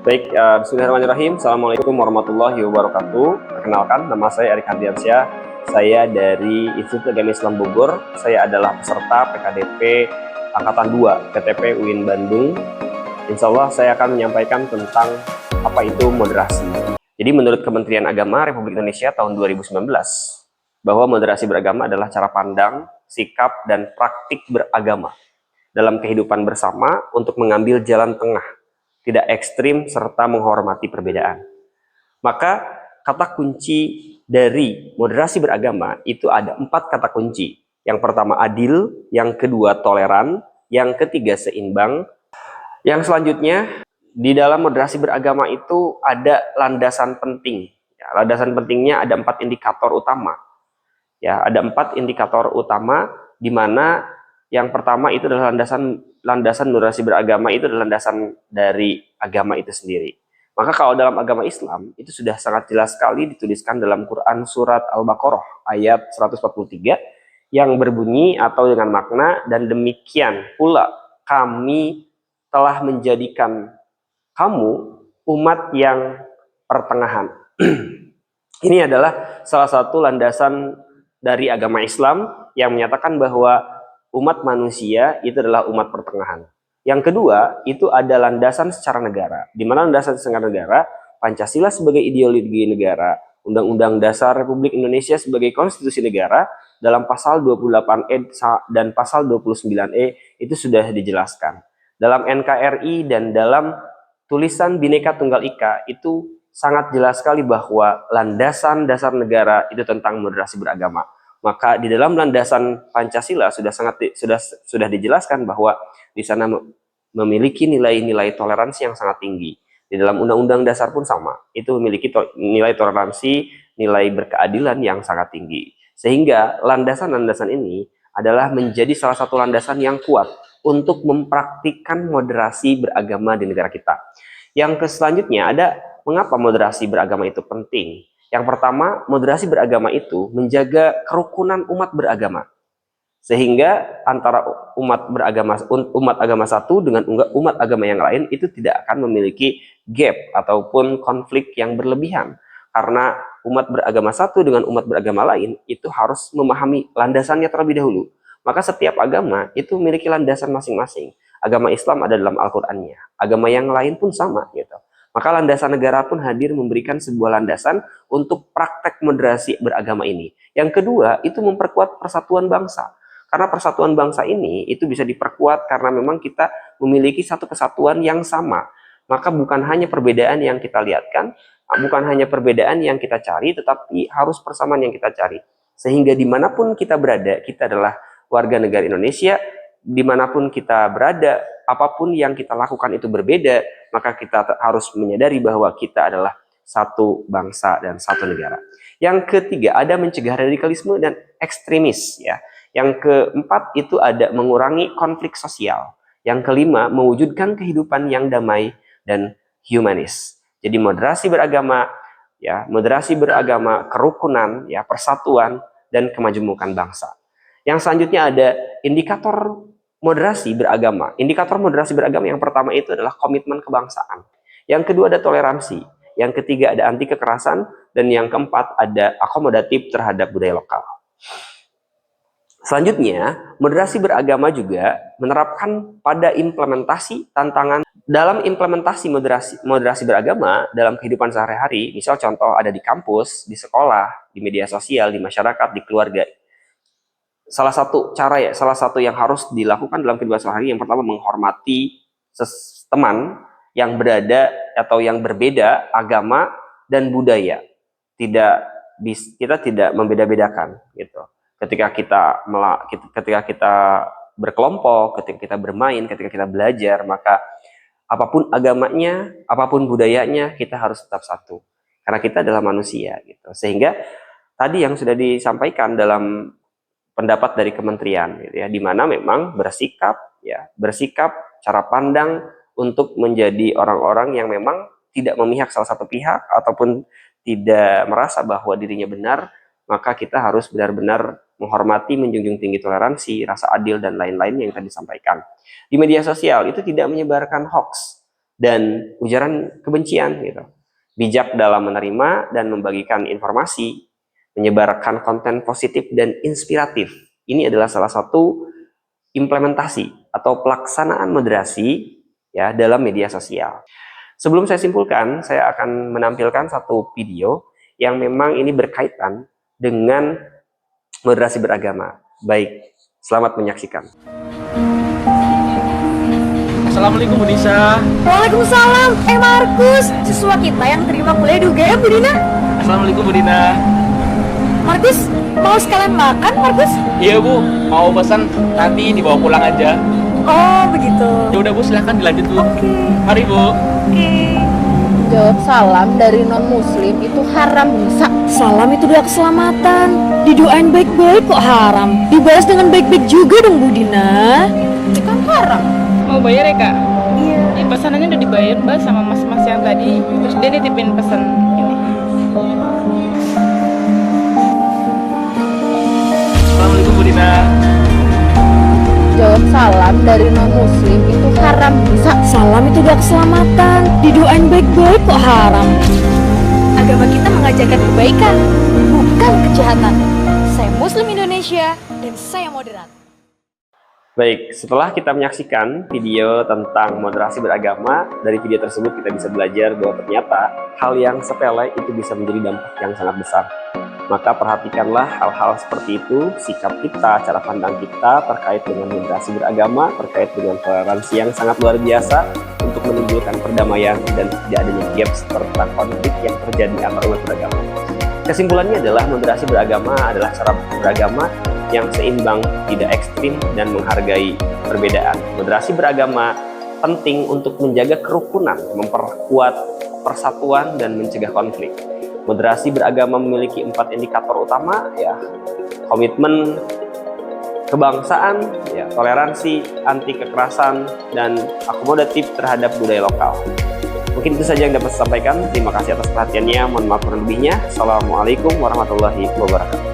Baik, bismillahirrahmanirrahim. Assalamualaikum warahmatullahi wabarakatuh. Perkenalkan, nama saya Erik Hardiansyah. Saya dari Institut Agama Islam Bogor. Saya adalah peserta PKDP Angkatan 2 PTP UIN Bandung. Insya Allah saya akan menyampaikan tentang apa itu moderasi. Jadi menurut Kementerian Agama Republik Indonesia tahun 2019, bahwa moderasi beragama adalah cara pandang, sikap, dan praktik beragama dalam kehidupan bersama untuk mengambil jalan tengah, tidak ekstrim, serta menghormati perbedaan. Maka kata kunci dari moderasi beragama itu ada 4 kata kunci. Yang pertama adil, yang kedua toleran, yang ketiga seimbang. Yang selanjutnya di dalam moderasi beragama itu ada landasan penting. Ya, landasan pentingnya ada 4 indikator utama. Ya, ada 4 indikator utama di mana yang pertama itu adalah landasan moderasi beragama itu adalah landasan dari agama itu sendiri. Maka kalau dalam agama Islam itu sudah sangat jelas sekali dituliskan dalam Quran surat Al-Baqarah ayat 143 yang berbunyi atau dengan makna, dan demikian pula kami telah menjadikan kamu umat yang pertengahan. Ini adalah salah satu landasan dari agama Islam yang menyatakan bahwa umat manusia itu adalah umat pertengahan. Yang kedua, itu ada landasan secara negara. Di mana landasan secara negara, Pancasila sebagai ideologi negara, Undang-Undang Dasar Republik Indonesia sebagai konstitusi negara, dalam pasal 28E dan pasal 29E itu sudah dijelaskan. Dalam NKRI dan dalam tulisan Bhinneka Tunggal Ika itu sangat jelas sekali bahwa landasan dasar negara itu tentang moderasi beragama. Maka di dalam landasan Pancasila sudah dijelaskan bahwa di sana memiliki nilai-nilai toleransi yang sangat tinggi. Di dalam Undang-Undang Dasar pun sama, itu memiliki nilai toleransi, nilai berkeadilan yang sangat tinggi. Sehingga landasan-landasan ini adalah menjadi salah satu landasan yang kuat untuk mempraktikkan moderasi beragama di negara kita. Yang selanjutnya ada mengapa moderasi beragama itu penting. Yang pertama, moderasi beragama itu menjaga kerukunan umat beragama. Sehingga antara umat agama satu dengan umat agama yang lain itu tidak akan memiliki gap ataupun konflik yang berlebihan. Karena umat beragama satu dengan umat beragama lain itu harus memahami landasannya terlebih dahulu. Maka setiap agama itu memiliki landasan masing-masing. Agama Islam ada dalam Al-Qur'annya. Agama yang lain pun sama gitu. Maka landasan negara pun hadir memberikan sebuah landasan untuk praktek moderasi beragama ini. Yang kedua, itu memperkuat persatuan bangsa. Karena persatuan bangsa ini itu bisa diperkuat karena memang kita memiliki satu kesatuan yang sama. Maka bukan hanya perbedaan yang kita lihatkan, bukan hanya perbedaan yang kita cari, tetapi harus persamaan yang kita cari. Sehingga dimanapun kita berada, kita adalah warga negara Indonesia, dimanapun kita berada, apapun yang kita lakukan itu berbeda, maka kita harus menyadari bahwa kita adalah satu bangsa dan satu negara. Yang ketiga, ada mencegah radikalisme dan ekstremis, ya. Yang keempat itu ada mengurangi konflik sosial. Yang kelima, mewujudkan kehidupan yang damai dan humanis. Jadi moderasi beragama, ya, moderasi beragama, kerukunan, ya, persatuan dan kemajemukan bangsa. Yang selanjutnya ada indikator moderasi beragama. Indikator moderasi beragama yang pertama itu adalah komitmen kebangsaan. Yang kedua ada toleransi. Yang ketiga ada anti kekerasan, dan yang keempat ada akomodatif terhadap budaya lokal. Selanjutnya, moderasi beragama juga menerapkan pada implementasi tantangan dalam implementasi moderasi beragama dalam kehidupan sehari-hari. Misal contoh ada di kampus, di sekolah, di media sosial, di masyarakat, di keluarga. Salah satu yang harus dilakukan dalam kehidupan sehari-hari yang pertama menghormati teman yang berada atau yang berbeda agama dan budaya. Kita tidak membeda-bedakan gitu. Ketika kita berkelompok, ketika kita bermain, ketika kita belajar, maka apapun agamanya, apapun budayanya, kita harus tetap satu. Karena kita adalah manusia gitu. Sehingga tadi yang sudah disampaikan dalam pendapat dari kementerian gitu ya, di mana memang bersikap cara pandang untuk menjadi orang-orang yang memang tidak memihak salah satu pihak ataupun tidak merasa bahwa dirinya benar, maka kita harus benar-benar menghormati, menjunjung tinggi toleransi, rasa adil dan lain-lain yang tadi disampaikan. Di media sosial itu tidak menyebarkan hoax dan ujaran kebencian gitu. Bijak dalam menerima dan membagikan informasi, menyebarkan konten positif dan inspiratif. Ini adalah salah satu implementasi atau pelaksanaan moderasi ya dalam media sosial. Sebelum saya simpulkan, saya akan menampilkan satu video yang memang ini berkaitan dengan moderasi beragama. Baik, selamat menyaksikan. Assalamualaikum Bu Nisa. Waalaikumsalam. Markus, siswa kita yang terima kuliah di UGM, Bu Dina. Assalamualaikum Bu Dina. Markus, mau sekalian makan, Markus? Iya Bu, mau pesan nanti dibawa pulang aja. Oh, begitu. Ya udah Bu, silahkan dilanjut Bu. Oke. Mari Bu. Oke. Jawab salam dari non-muslim itu haram, bisa. Salam itu doa keselamatan. Didoain baik-baik kok haram. Dibalas dengan baik-baik juga dong, Bu Dina. Itu kan haram. Mau bayar ya kak? Iya. Ini pesanannya udah dibayar mbak sama mas-mas yang tadi. Terus dia nitipin pesan ini. Assalamualaikum Bu Dina. Jawab salam dari non-muslim itu haram, bisa. Salam itu doa keselamatan. Didoain baik-baik kok haram. Agama kita mengajarkan kebaikan, bukan kejahatan. Saya Muslim Indonesia dan saya moderat. Baik, setelah kita menyaksikan video tentang moderasi beragama, dari video tersebut kita bisa belajar bahwa ternyata hal yang sepele itu bisa menjadi dampak yang sangat besar. Maka perhatikanlah hal-hal seperti itu, sikap kita, cara pandang kita terkait dengan moderasi beragama, terkait dengan toleransi yang sangat luar biasa untuk menimbulkan perdamaian dan tidak adanya gaps serta konflik yang terjadi antar umat beragama. Kesimpulannya adalah moderasi beragama adalah cara beragama yang seimbang, tidak ekstrim, dan menghargai perbedaan. Moderasi beragama penting untuk menjaga kerukunan, memperkuat persatuan, dan mencegah konflik. Moderasi beragama memiliki 4 indikator utama, ya, komitmen kebangsaan, ya, toleransi, anti kekerasan, dan akomodatif terhadap budaya lokal. Mungkin itu saja yang dapat saya sampaikan. Terima kasih atas perhatiannya. Mohon maaf kurang lebihnya. Assalamualaikum warahmatullahi wabarakatuh.